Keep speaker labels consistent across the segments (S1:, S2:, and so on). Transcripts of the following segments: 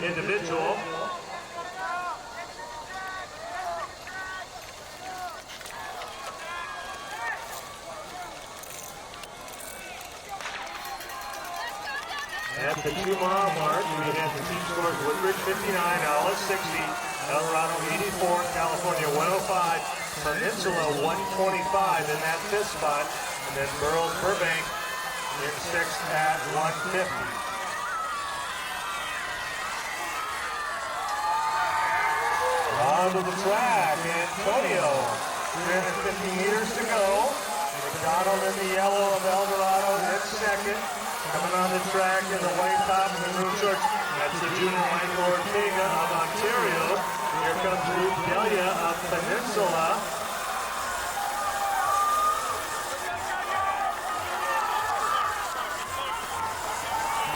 S1: individual. At the 2-mile mark, we have the team scores: Woodbridge 59, Alice 60, El Dorado 84, California 105, Peninsula 125 in that 5th spot, and then Burroughs Burbank in 6th at 150. Onto the track, Antonio, 350 meters to go. McDonald in the yellow of El Dorado in 2nd. Coming on the track in the white top and the blue shorts, that's the junior Michael Ortega of Ontario. Here comes Luke Delia of Peninsula.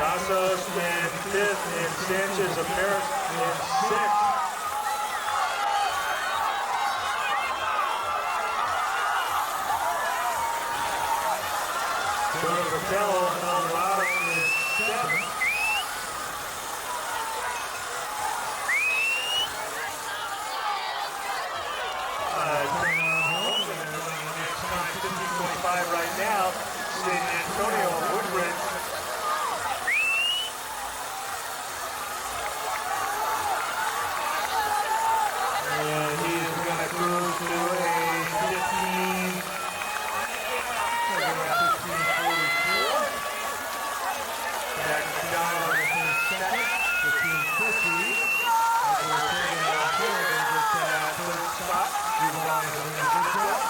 S1: Casas in 5th and Sanchez of Paris in 6th. Vitello of El Dorado is 7th. Time 15:25 right now. San Antonio Woodbridge. And he is going to cruise to a 15. Jack McDonald in 2nd, 15:50. Third spot. Moving on to the individual.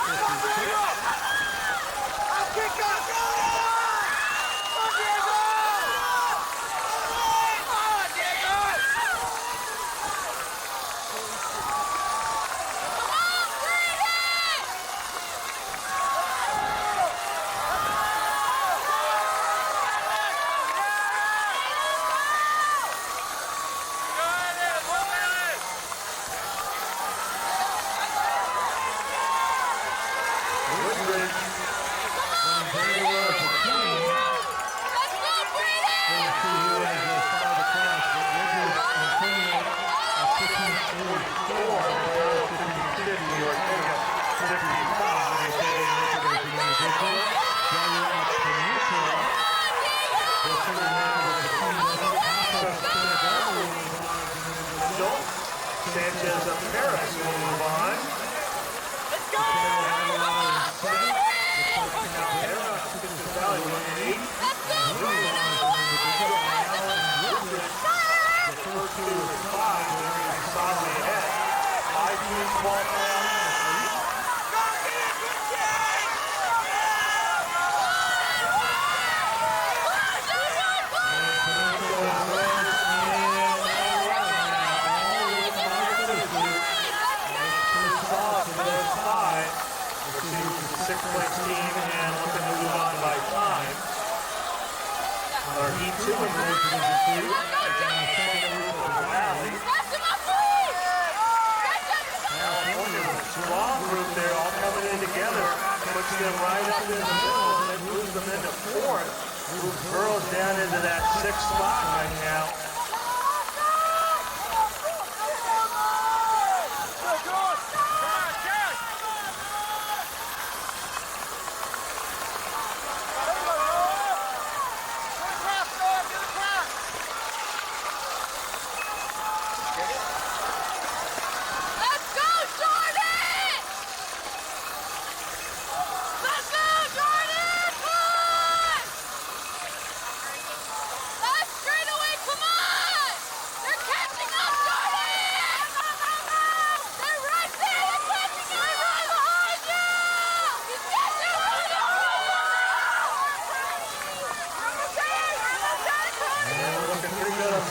S1: 56. Sanchez of Paris will move on. Let's go! The first 2 is 5, solidly ahead. 5 teams, 12 rounds. Sixth place team and looking to move on by time. Our Heat 2 and Region 2. Valley. California with a strong group there, all coming in together. Puts them right up in the middle and then moves them into 4th. Moves Burroughs down into that 6th spot right now.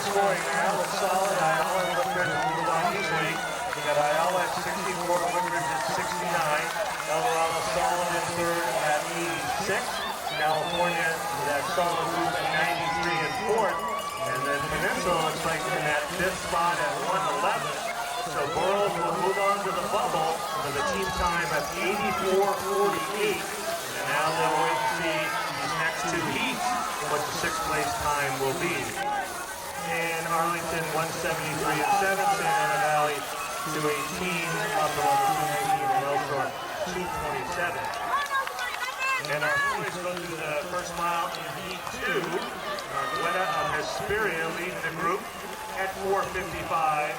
S1: Scoring now, it's solid. Ayala and Woodbridge move on easily. We got Ayala at 64, Woodbridge at 69. El Dorado solid in 3rd at 86. California with that solid move at 93 and 4th. And then Peninsula looks like in that 5th spot at 111. So Burroughs will move on to the bubble with a team time of 84:48. And now they'll wait to see these next 2 heats what the 6th place time will be. And Arlington 73 and 7, Santa Ana Valley 218, Upper Level 219, and Ellsworth 227. And our boys go through the first mile in Heat 2. Argueta of Hesperia leading the group at 4:55.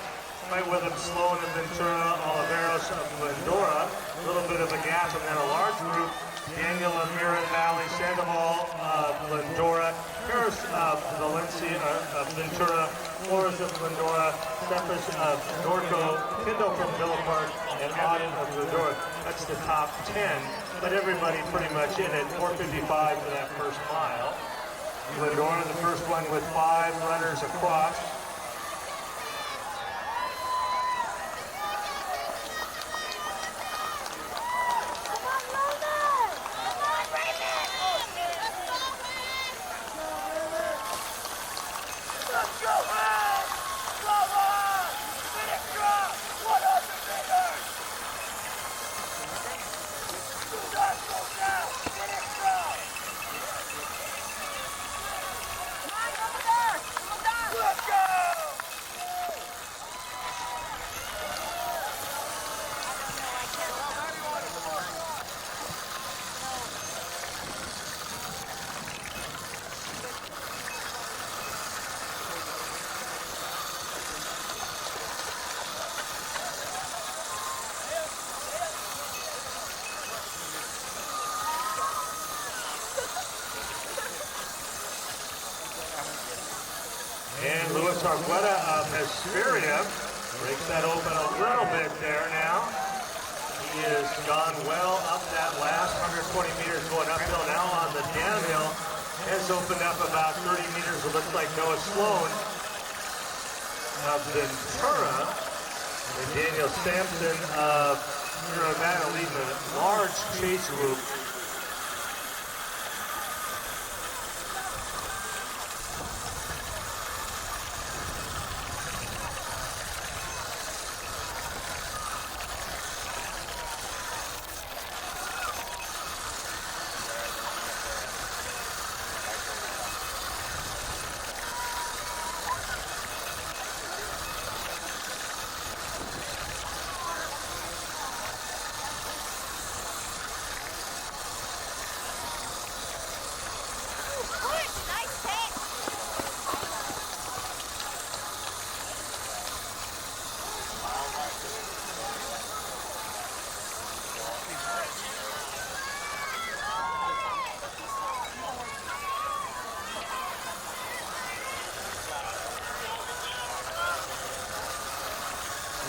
S1: Right with him, Sloan of Ventura, Oliveros of Glendora. A little bit of a gap, and then a large group. Daniel of Mirren Valley, Sandoval of Glendora, Harris of Valencia of Ventura, Flores of Glendora, Cephas of Norco, Kindle from Villa Park, and Auden of Glendora. That's the top 10, but everybody pretty much in it. 4:55 for that first mile. Glendora, the first one with 5 runners across. And Luis Argueta of Hesperia breaks that open a little bit there now. He has gone well up that last 120 meters going uphill. Now on the downhill has opened up about 30 meters. It looks like Noah Sloan of Ventura and Daniel Sampson of Urbana leading a large chase group.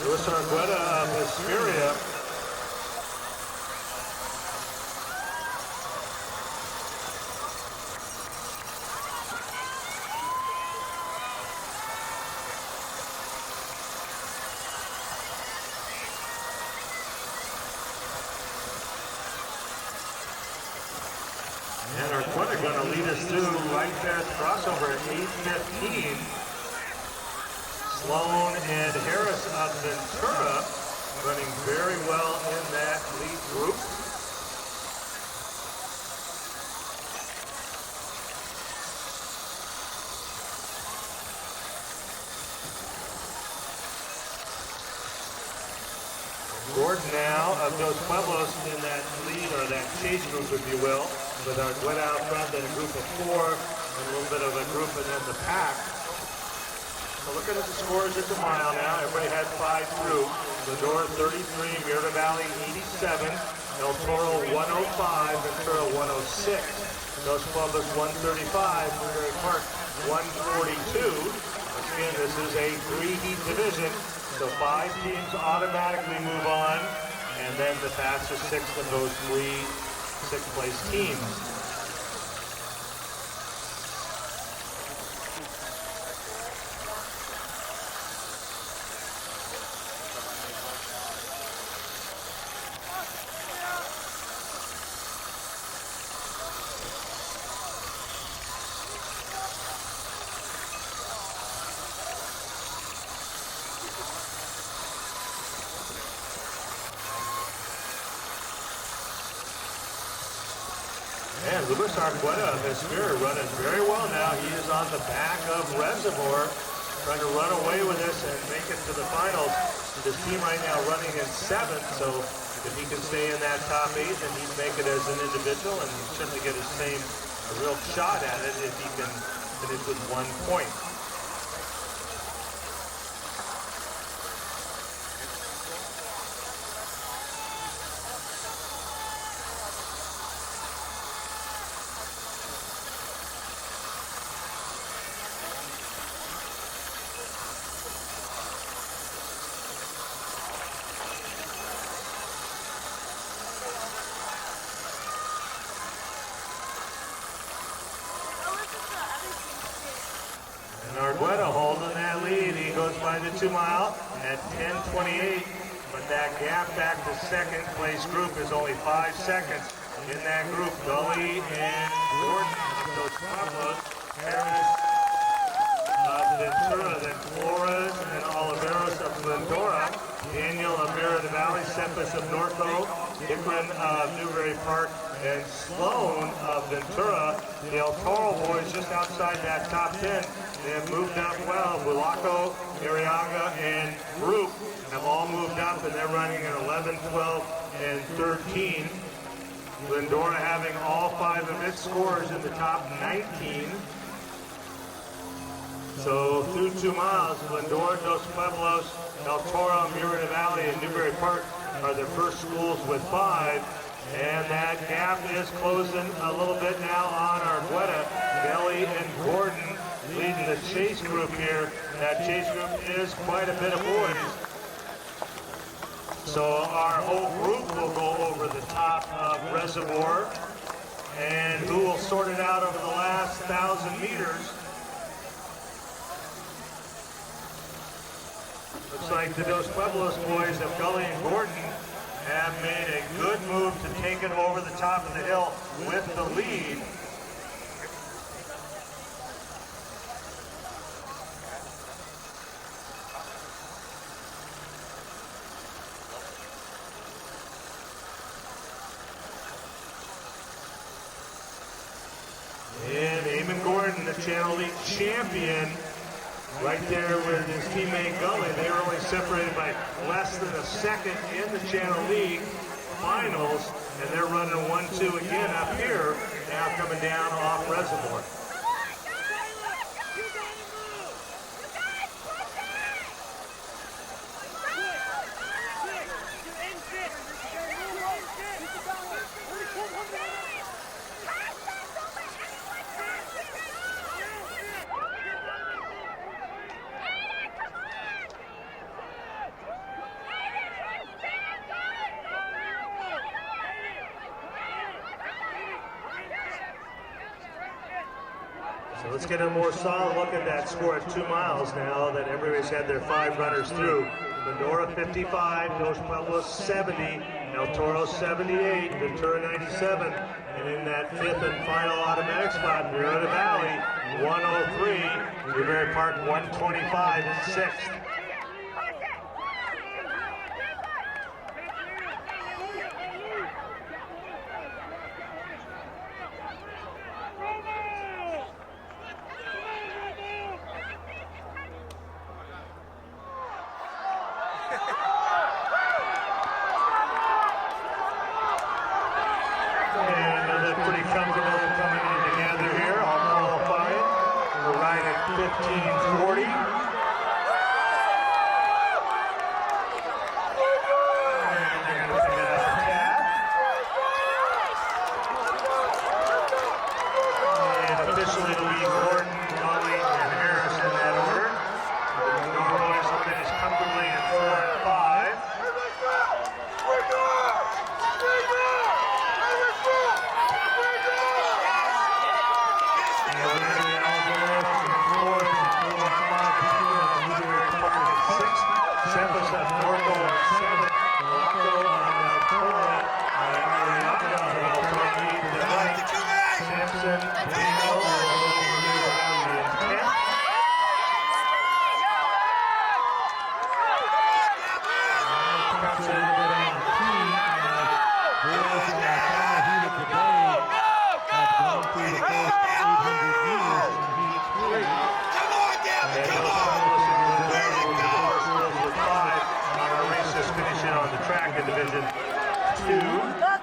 S1: Luis Argueta of Hesperia. And Argueta going to lead us through right there at the crossover at 8:15. Sloan and Harris of Ventura running very well in that lead group. Gordon now of Dos Pueblos in that lead, or that chase group, if you will, with Argueta out front, then a group of 4, and a little bit of a group, and then the pack. So looking at the scores at the mile now, everybody had 5 through. Glendora 33, Mirda Valley 87, El Toro 105, Ventura 106, Dos Pueblos 135, Woodbury Park 142. Once again, this is a 3-heat division, so 5 teams automatically move on, and then the fastest 6 of those 3 sixth-place teams. And Luis Argueta of Hesperia running very well now. He is on the back of Reservoir. trying to run away with this and make it to the finals. This team right now running in 7th, so if he can stay in that top 8, then he'd make it as an individual and certainly get a real shot at it if he can finish with 1 point. Holding that lead, he goes by the 2 mile at 10:28, but that gap back to second place group is only 5 seconds. In that group, Gully and Gordon of Dos Pueblos, Harris of Ventura, then Flores and Oliveros of Glendora, Daniel of Mirror Valley, Cephas of Norco, Hickory of Newberry Park, and Sloan of Ventura. The El Toro boys just outside that top 10. They have moved up well. Bulaco, Arriaga, and Group have all moved up, and they're running at 11, 12, and 13. Glendora having all 5 of its scores in the top 19. So through 2 miles, Glendora, Dos Pueblos, El Toro, Mirror Valley, and Newberry Park are the first schools with 5. And that gap is closing a little bit now on Argueta. Belly and Gordon leading the chase group here. That chase group is quite a bit of boys. So our whole group will go over the top of Reservoir. And who will sort it out over the last 1,000 meters? Looks like the Dos Pueblos boys of Gully and Gordon have made a good move to take it over the top of the hill with the lead. And Eamon Gordon, the Channel League champion, right there with his teammate Gully. They were only separated by less than a second in the Channel League finals, and they're running 1-2 again up here, now coming down off Reservoir. So let's get a more solid look at that score at 2 miles now that everybody's had their 5 runners through. Glendora 55, Dos Pueblos 70, El Toro 78, Ventura 97, and in that 5th and final automatic spot, Mirror Valley 103, Newberry Park 125 in 6th. Pretty comfortable coming in together here, all qualifying. We're right at 15:40.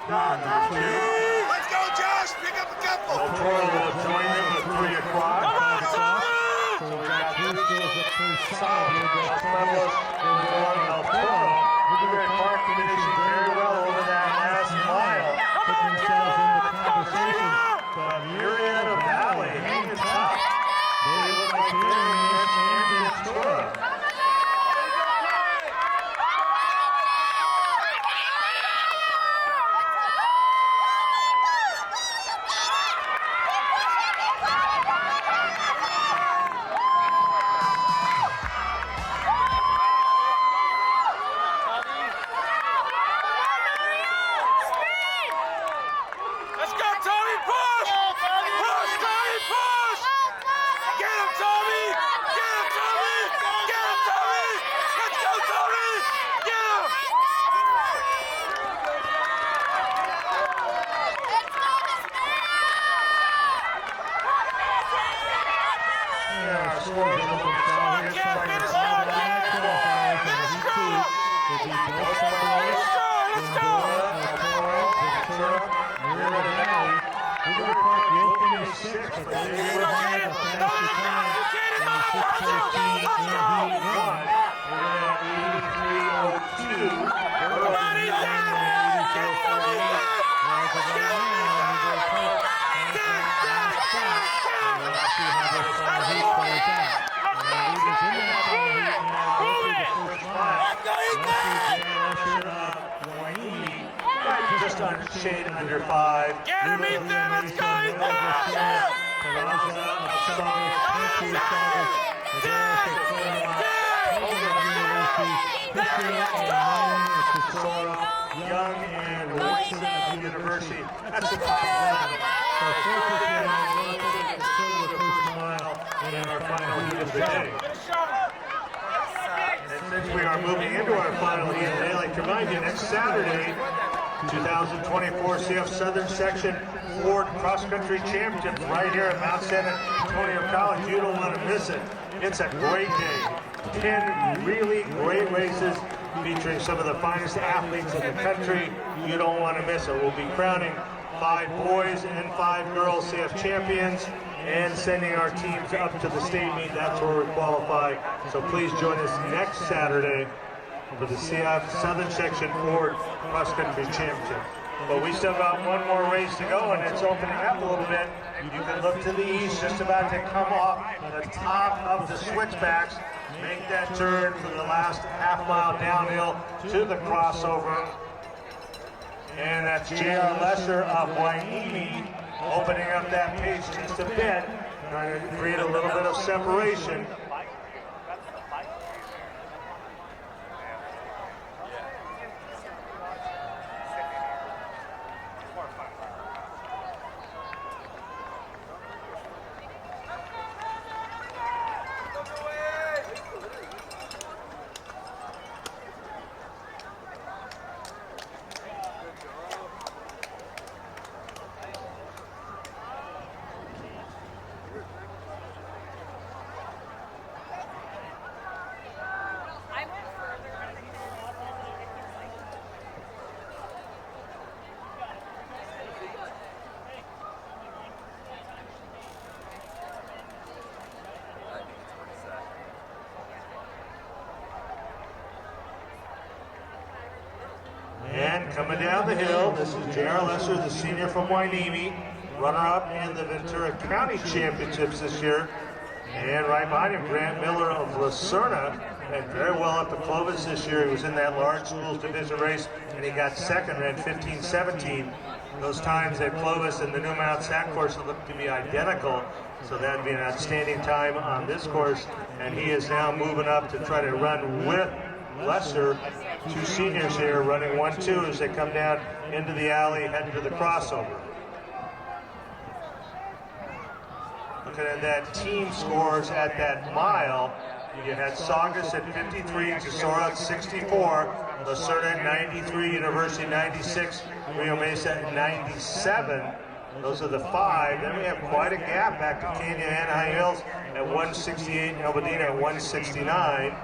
S2: Let's go, Josh! Pick up a couple!
S1: El Toro will join them with 3 o'clock.
S3: So we've got two schools that pretty solid here.
S1: Los Pueblos and El Toro. Woodbury Park finishing very well over that last mile.
S3: Put themselves in the conversation.
S1: But Murrieta Valley hanging tough.
S3: They look like they're in this and Ventura.
S1: Just under shade under 5.
S2: Get him, Ethan! Let's go, Ethan!
S1: Young and Wilson University. That's the top 11. So 4% the first mile in our final heat of the day. And since we are moving into our final heat of the day, I'd like to remind you, next Saturday, 2024 CF Southern Section Ford Cross Country Championships right here at Mount San Antonio College. You don't want to miss it. It's a great day. 10 really great races featuring some of the finest athletes in the country. You don't want to miss it. We'll be crowning 5 boys and 5 girls CF champions and sending our teams up to the state meet. That's where we qualify. So please join us next Saturday for the CF Southern Section Ford Cross Country Championship. But we still got one more race to go, and it's opening up a little bit. You can look to the east, just about to come off the top of the switchbacks, make that turn for the last half-mile downhill to the crossover. And that's J.R. Lesser of Wainimi opening up that pace just a bit, trying to create a little bit of separation. And coming down the hill, this is J.R. Lesser, the senior from Wainimi, runner-up in the Ventura County Championships this year. And right behind him, Grant Miller of Lucerna, and very well at the Clovis this year. He was in that large schools division race, and he got second, ran 15-17. Those times at Clovis and the New Mount Sac course look to be identical, so that'd be an outstanding time on this course. And he is now moving up to try to run with Lesser. 2 seniors here running 1-2 as they come down into the alley, heading to the crossover. Looking at that team scores at that mile, you had Saugus at 53, Tesoro at 64, Lucerna at 93, University 96, Rio Mesa at 97. Those are the 5. Then we have quite a gap back to Kenya and High Hills at 168, Albadena at 169.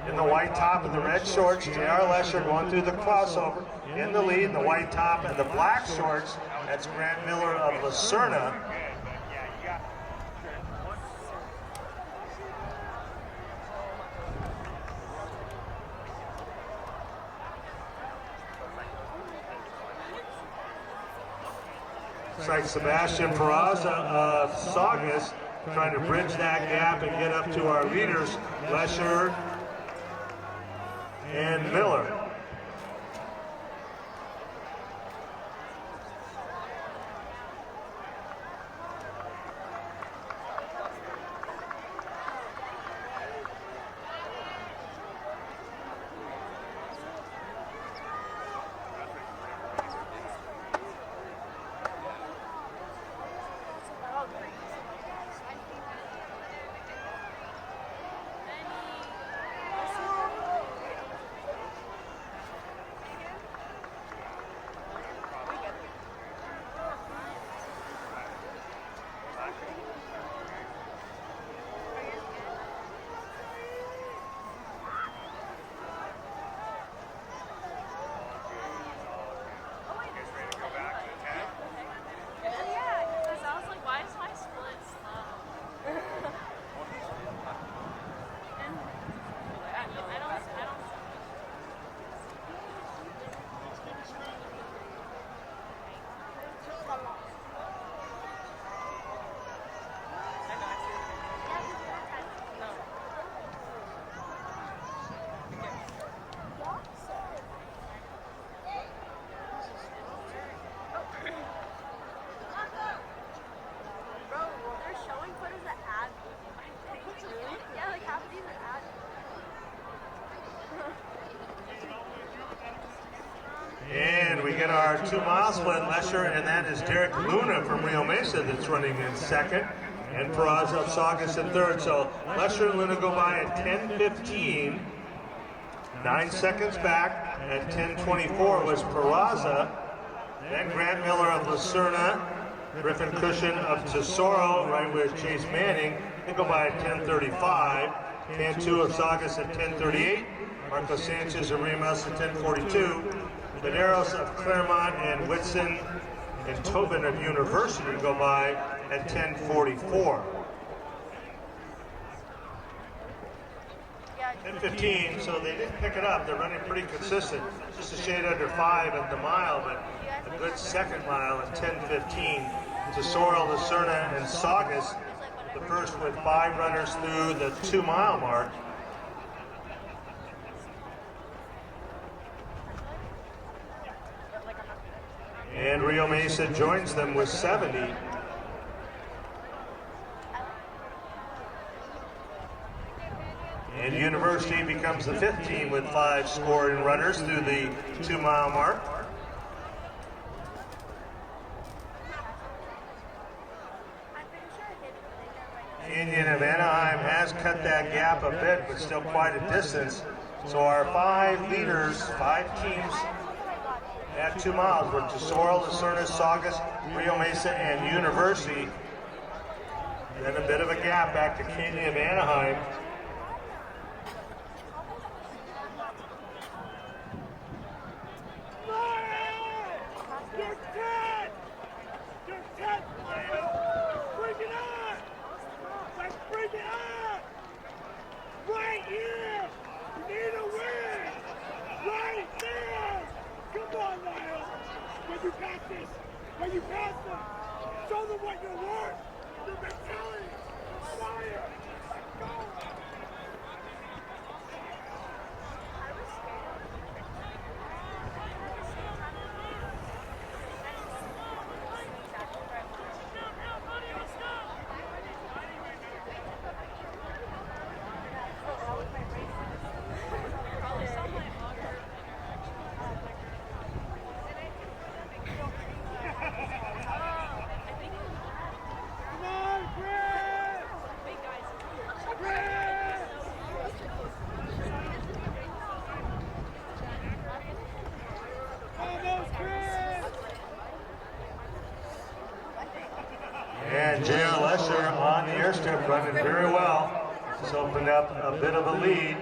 S1: in the white top and the red shorts. J.R. Lesher going through the crossover in the lead in the white top and the black shorts. That's Grant Miller of Lucerna. Looks like Sebastian Peraza of Saugus trying to bridge that gap and get up to our leaders, Lesher and Miller. And we get our 2 mile split, Lesher, and that is Derek Luna from Rio Mesa that's running in second, and Peraza of Saugus in third. So Lesher and Luna go by at 10:15, 9 seconds back. At 10:24 was Peraza, then Grant Miller of Lucerna, Griffin Cushion of Tesoro, right with Chase Manning. They go by at 10:35. Cantu of Saugus at 10:38. Marco Sanchez of Remus at 10:42. Medeiros of Claremont and Whitson and Tobin of University go by at 10:44. 10:15, so they didn't pick it up. They're running pretty consistent. Just a shade under 5 at the mile, but a good second mile at 10:15. Tesoro, Lucerna, and Saugus, the first with 5 runners through the 2 mile mark. And Rio Mesa joins them with 70. And University becomes the 5th team with 5 scoring runners through the 2 mile mark. Union of Anaheim has cut that gap a bit, but still quite a distance. So our 5 leaders, 5 teams at 2 miles were Tesoro, Lucerna, Saugus, Rio Mesa, and University. Then a bit of a gap back to Union of Anaheim.
S2: When you pass them, show them what you're worth. Your mentality, fire, go.
S1: And J.R. Lesher on the airstrip running very well. This opened up a bit of a lead.